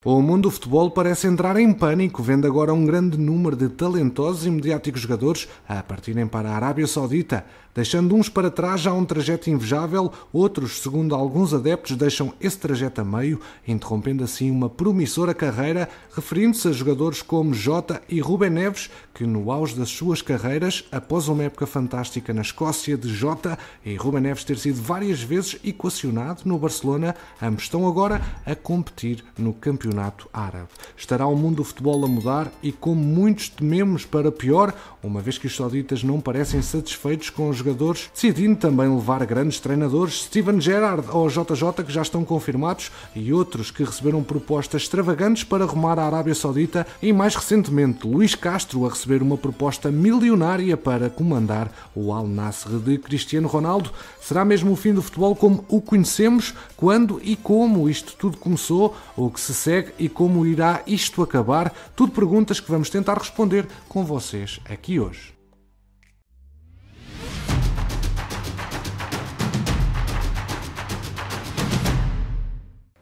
O mundo do futebol parece entrar em pânico, vendo agora um grande número de talentosos e mediáticos jogadores a partirem para a Arábia Saudita. Deixando uns para trás já um trajeto invejável, outros, segundo alguns adeptos, deixam esse trajeto a meio, interrompendo assim uma promissora carreira, referindo-se a jogadores como Jota e Rubem Neves, que no auge das suas carreiras, após uma época fantástica na Escócia de Jota e Rubem Neves ter sido várias vezes equacionado no Barcelona, ambos estão agora a competir no campeonato árabe. Estará o mundo do futebol a mudar e, como muitos tememos, para pior, uma vez que os sauditas não parecem satisfeitos com os jogadores, decidindo também levar grandes treinadores, Steven Gerrard ou JJ, que já estão confirmados, e outros que receberam propostas extravagantes para rumar à Arábia Saudita, e mais recentemente Luís Castro a receber uma proposta milionária para comandar o Al Nassr de Cristiano Ronaldo. Será mesmo o fim do futebol como o conhecemos? Quando e como isto tudo começou? O que se segue e como irá isto acabar? Tudo perguntas que vamos tentar responder com vocês aqui hoje.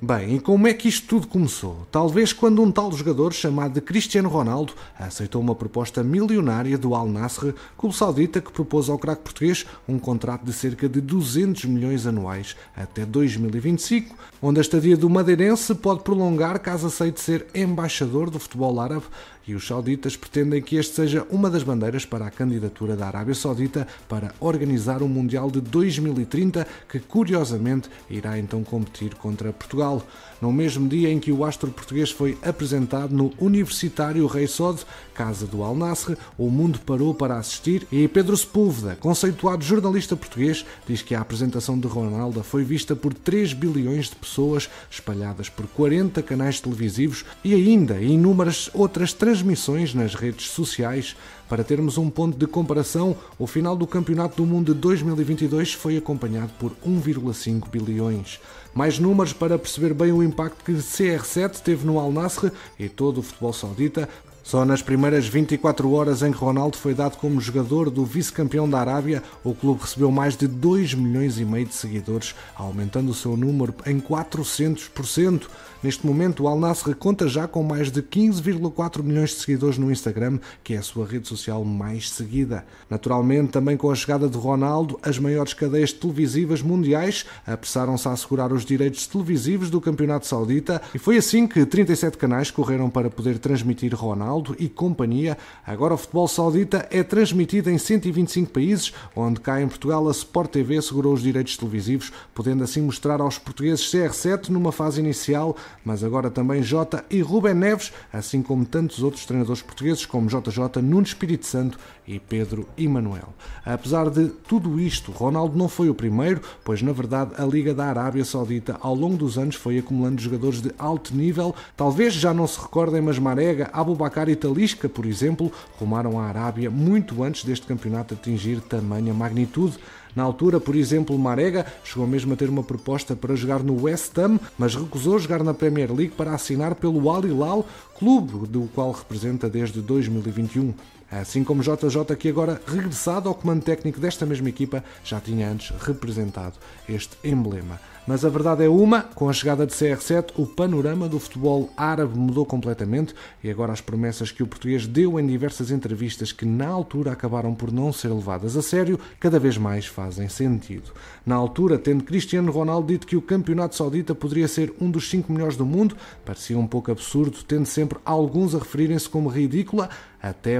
Bem, e como é que isto tudo começou? Talvez quando um tal jogador chamado de Cristiano Ronaldo aceitou uma proposta milionária do Al Nassr, clube saudita, que propôs ao craque português um contrato de cerca de 200 milhões anuais até 2025, onde a estadia do madeirense pode prolongar caso aceite ser embaixador do futebol árabe, e os sauditas pretendem que este seja uma das bandeiras para a candidatura da Arábia Saudita para organizar o Mundial de 2030, que curiosamente irá então competir contra Portugal. No mesmo dia em que o astro português foi apresentado no Universitário Rei Sod, casa do Al Nassr, o mundo parou para assistir e Pedro Sepúlveda, conceituado jornalista português, diz que a apresentação de Ronaldo foi vista por 3 bilhões de pessoas espalhadas por 40 canais televisivos e ainda inúmeras outras transmissões nas redes sociais. Para termos um ponto de comparação, o final do Campeonato do Mundo de 2022 foi acompanhado por 1,5 bilhões. Mais números para perceber bem o impacto que CR7 teve no Al Nassr e todo o futebol saudita. Só nas primeiras 24 horas em que Ronaldo foi dado como jogador do vice-campeão da Arábia, o clube recebeu mais de 2,5 milhões de seguidores, aumentando o seu número em 400%. Neste momento, o Al Nassr conta já com mais de 15,4 milhões de seguidores no Instagram, que é a sua rede social mais seguida. Naturalmente, também com a chegada de Ronaldo, as maiores cadeias televisivas mundiais apressaram-se a assegurar os direitos televisivos do Campeonato Saudita, e foi assim que 37 canais correram para poder transmitir Ronaldo e companhia. Agora o futebol saudita é transmitido em 125 países, onde cá em Portugal a Sport TV segurou os direitos televisivos, podendo assim mostrar aos portugueses CR7 numa fase inicial, mas agora também Jota e Rubem Neves, assim como tantos outros treinadores portugueses como JJ, Nuno Espírito Santo e Pedro Emanuel. Apesar de tudo isto, Ronaldo não foi o primeiro, pois na verdade a Liga da Arábia Saudita ao longo dos anos foi acumulando jogadores de alto nível. Talvez já não se recordem, mas Marega, Aboubakar e Talisca, por exemplo, rumaram à Arábia muito antes deste campeonato atingir tamanha magnitude. Na altura, por exemplo, Marega chegou mesmo a ter uma proposta para jogar no West Ham, mas recusou jogar na Premier League para assinar pelo Al Hilal, clube do qual representa desde 2021. Assim como JJ, que agora, regressado ao comando técnico desta mesma equipa, já tinha antes representado este emblema. Mas a verdade é uma, com a chegada de CR7, o panorama do futebol árabe mudou completamente e agora as promessas que o português deu em diversas entrevistas, que na altura acabaram por não ser levadas a sério, cada vez mais fazem sentido. Na altura, tendo Cristiano Ronaldo dito que o campeonato saudita poderia ser um dos 5 melhores do mundo, parecia um pouco absurdo, tendo sempre alguns a referirem-se como ridícula,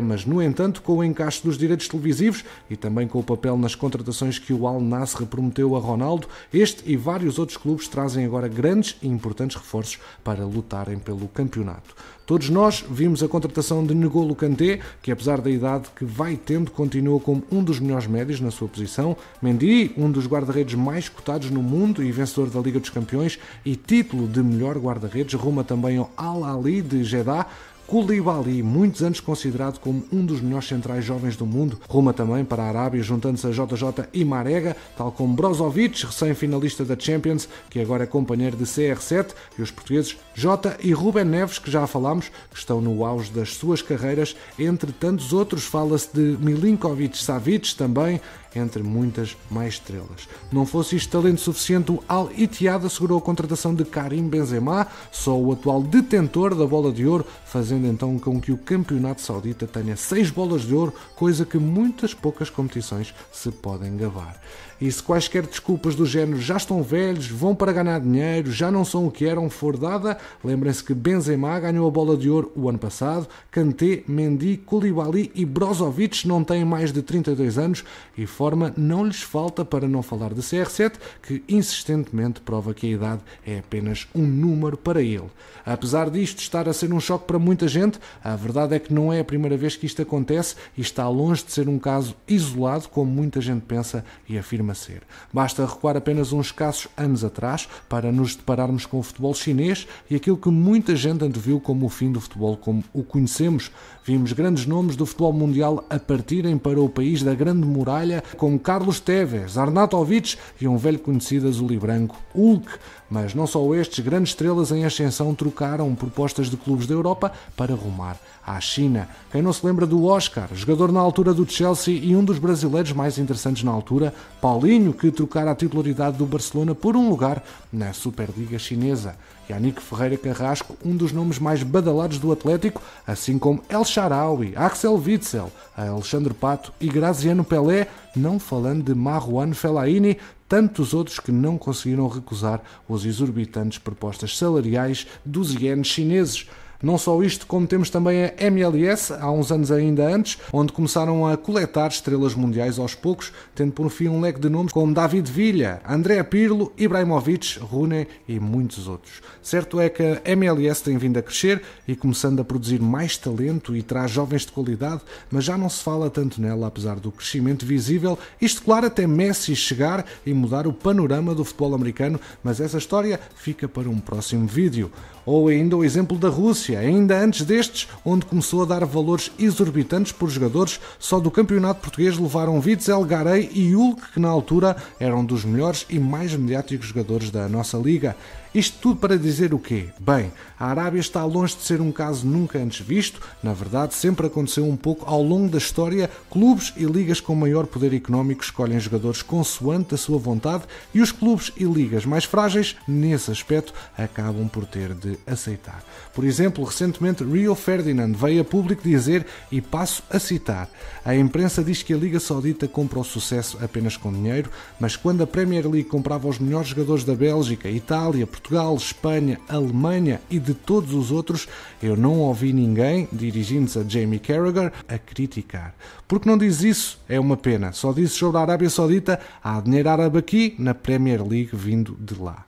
mas no entanto, com o encaixe dos direitos televisivos e também com o papel nas contratações que o Al Nassr prometeu a Ronaldo, este e vários outros clubes trazem agora grandes e importantes reforços para lutarem pelo campeonato. Todos nós vimos a contratação de N'Golo Kanté, que apesar da idade que vai tendo, continua como um dos melhores médios na sua posição. Mendy, um dos guarda-redes mais cotados no mundo e vencedor da Liga dos Campeões e título de melhor guarda-redes, ruma também ao Al Ahly de Jeddah. Koulibaly, muitos anos considerado como um dos melhores centrais jovens do mundo, ruma também para a Arábia, juntando-se a JJ e Marega, tal como Brozovic, recém-finalista da Champions, que agora é companheiro de CR7, e os portugueses Jota e Rubem Neves, que já falámos, que estão no auge das suas carreiras. Entre tantos outros, fala-se de Milinkovic-Savic também. entre muitas mais estrelas. Não fosse isto talento suficiente, o Al Ittihad assegurou a contratação de Karim Benzema, só o atual detentor da bola de ouro, fazendo então com que o campeonato saudita tenha 6 bolas de ouro, coisa que muitas poucas competições se podem gabar. E se quaisquer desculpas do género já estão velhos, vão para ganhar dinheiro, já não são o que eram, for dada, lembrem-se que Benzema ganhou a bola de ouro o ano passado, Kanté, Mendy, Koulibaly e Brozovic não têm mais de 32 anos e forma não lhes falta, para não falar de CR7, que insistentemente prova que a idade é apenas um número para ele. Apesar disto estar a ser um choque para muita gente, a verdade é que não é a primeira vez que isto acontece e está longe de ser um caso isolado, como muita gente pensa e afirma ser. Basta recuar apenas uns escassos anos atrás para nos depararmos com o futebol chinês e aquilo que muita gente anteviu como o fim do futebol como o conhecemos. Vimos grandes nomes do futebol mundial a partirem para o país da Grande Muralha, como Carlos Tevez, Arnautovic e um velho conhecido azul e branco, Hulk. Mas não só estes, grandes estrelas em ascensão trocaram propostas de clubes da Europa para rumar à China. Quem não se lembra do Oscar, jogador na altura do Chelsea e um dos brasileiros mais interessantes na altura, Paulinho, que trocara a titularidade do Barcelona por um lugar na Superliga Chinesa. Yannick Ferreira Carrasco, um dos nomes mais badalados do Atlético, assim como El Shaarawy, Axel Witsel, Alexandre Pato e Graziano Pelé, não falando de Marouane Fellaini, tantos outros que não conseguiram recusar os exorbitantes propostas salariais dos ienes chineses. Não só isto, como temos também a MLS, há uns anos ainda antes, onde começaram a coletar estrelas mundiais aos poucos, tendo por fim um leque de nomes como David Villa, André Pirlo, Ibrahimovic, Rooney e muitos outros. Certo é que a MLS tem vindo a crescer e começando a produzir mais talento e traz jovens de qualidade, mas já não se fala tanto nela apesar do crescimento visível, isto claro até Messi chegar e mudar o panorama do futebol americano, mas essa história fica para um próximo vídeo. Ou ainda o exemplo da Rússia, ainda antes destes, onde começou a dar valores exorbitantes por jogadores, só do campeonato português levaram Witzel, Garay e Hulk, que na altura eram dos melhores e mais mediáticos jogadores da nossa liga. Isto tudo para dizer o quê? Bem, a Arábia está longe de ser um caso nunca antes visto, na verdade sempre aconteceu um pouco ao longo da história, clubes e ligas com maior poder económico escolhem jogadores consoante a sua vontade e os clubes e ligas mais frágeis, nesse aspecto, acabam por ter de aceitar. Por exemplo, recentemente Rio Ferdinand veio a público dizer, e passo a citar, a imprensa diz que a Liga Saudita compra o sucesso apenas com dinheiro, mas quando a Premier League comprava os melhores jogadores da Bélgica, Itália, Portugal, Espanha, Alemanha e de todos os outros, eu não ouvi ninguém, dirigindo-se a Jamie Carragher, a criticar. Porque não diz isso? É uma pena. Só disse sobre a Arábia Saudita, há dinheiro árabe aqui, na Premier League vindo de lá.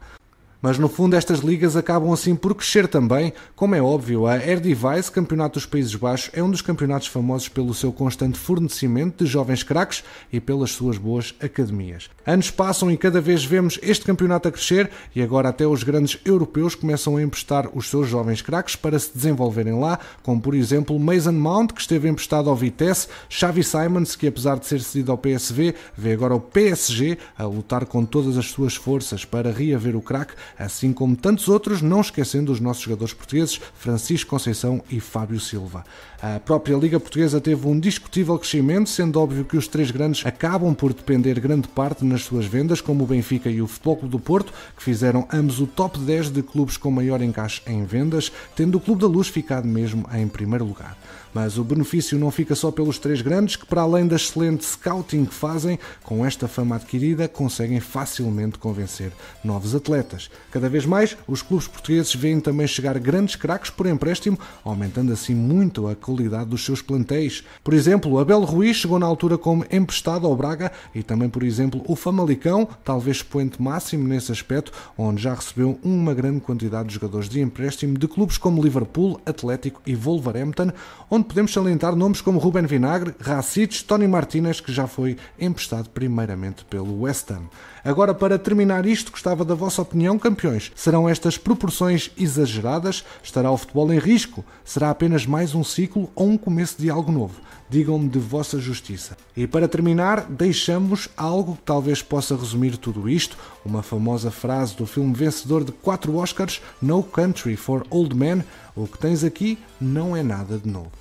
Mas no fundo estas ligas acabam assim por crescer também, como é óbvio. A Eredivisie, Campeonato dos Países Baixos, é um dos campeonatos famosos pelo seu constante fornecimento de jovens craques e pelas suas boas academias. Anos passam e cada vez vemos este campeonato a crescer e agora até os grandes europeus começam a emprestar os seus jovens craques para se desenvolverem lá, como por exemplo Mason Mount, que esteve emprestado ao Vitesse, Xavi Simons, que apesar de ser cedido ao PSV, vê agora o PSG a lutar com todas as suas forças para reaver o craque, assim como tantos outros, não esquecendo os nossos jogadores portugueses, Francisco Conceição e Fábio Silva. A própria Liga Portuguesa teve um discutível crescimento, sendo óbvio que os três grandes acabam por depender grande parte nas suas vendas, como o Benfica e o Futebol Clube do Porto, que fizeram ambos o top 10 de clubes com maior encaixe em vendas, tendo o Clube da Luz ficado mesmo em primeiro lugar. Mas o benefício não fica só pelos três grandes, que para além da excelente scouting que fazem, com esta fama adquirida, conseguem facilmente convencer novos atletas. Cada vez mais, os clubes portugueses veem também chegar grandes craques por empréstimo, aumentando assim muito a qualidade dos seus plantéis. Por exemplo, Abel Ruiz chegou na altura como emprestado ao Braga e também, por exemplo, o Famalicão, talvez expoente máximo nesse aspecto, onde já recebeu uma grande quantidade de jogadores de empréstimo de clubes como Liverpool, Atlético e Wolverhampton, onde podemos salientar nomes como Ruben Vinagre, Racic, Tony Martínez, que já foi emprestado primeiramente pelo West Ham. Agora, para terminar isto, gostava da vossa opinião, campeões. Serão estas proporções exageradas? Estará o futebol em risco? Será apenas mais um ciclo ou um começo de algo novo? Digam-me de vossa justiça. E para terminar, deixamos algo que talvez possa resumir tudo isto, uma famosa frase do filme vencedor de 4 Oscars, No Country for Old Men: o que tens aqui não é nada de novo.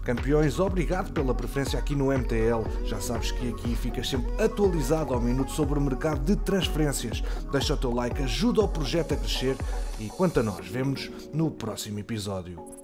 Campeões, obrigado pela preferência aqui no MTL. Já sabes que aqui ficas sempre atualizado ao minuto sobre o mercado de transferências. Deixa o teu like, ajuda o projeto a crescer e quanto a nós, vemo-nos no próximo episódio.